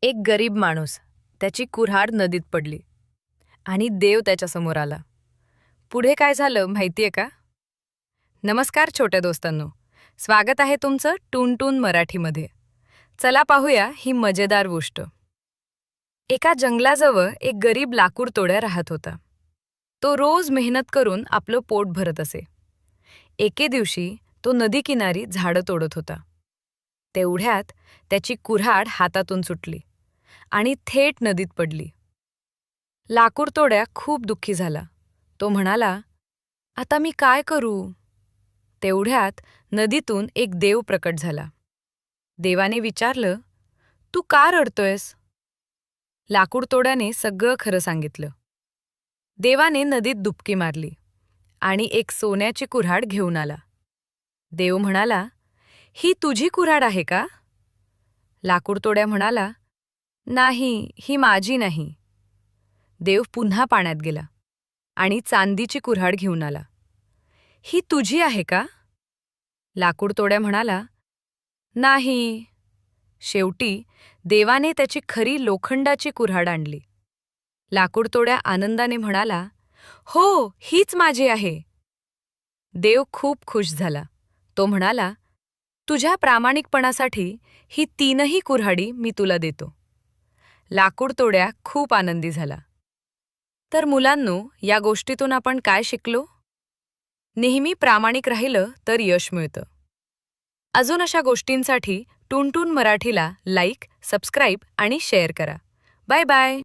एक गरीब माणूस, त्याची कुऱ्हाड नदीत पडली आणि देव त्याच्यासमोर आला. पुढे काय झालं माहितीये का? नमस्कार छोट्या दोस्तांनो, स्वागत आहे तुमचं टून मराठीमध्ये. चला पाहूया ही मजेदार गोष्ट. एका जंगलाजवळ एक गरीब लाकूड तोड्या राहत होता. तो रोज मेहनत करून आपलं पोट भरत असे. एके दिवशी तो नदीकिनारी झाडं तोडत होता. तेवढ्यात त्याची कुऱ्हाड हातातून सुटली आणि थेट नदीत पडली. लाकूड तोड्या खूप दुःखी झाला. तो म्हणाला, आता मी काय करू? तेवढ्यात नदीतून एक देव प्रकट झाला. देवाने विचारलं, तू का रडतोयस? लाकूड तोड्याने सगळं खरं सांगितलं. देवाने नदीत डुबकी मारली आणि एक सोन्याची कुऱ्हाड घेऊन आला. देव म्हणाला, ही तुझी कुऱ्हाड आहे का? लाकूड तोड्या म्हणाला, नाही, ही माझी नाही. देव पुन्हा पाण्यात गेला आणि चांदीची कुऱ्हाड घेऊन आला. ही तुझी आहे का? लाकूड तोड्या म्हणाला, नाही. शेवटी देवाने त्याची खरी लोखंडाची कुऱ्हाड आणली. लाकूड तोड्या आनंदाने म्हणाला, हो, हीच माझी आहे. देव खूप खुश झाला. तो म्हणाला, तुझ्या प्रामाणिकपणासाठी ही तीनही कुऱ्हाडी मी तुला देतो. लाकूड तोड्या खूप आनंदी झाला. तर मुलांनो, या गोष्टीतून आपण काय शिकलो? नेहमी प्रामाणिक राहिलं तर यश मिळतं. अजून अशा गोष्टींसाठी टून मराठीला लाईक, सबस्क्राईब आणि शेअर करा. Bye bye.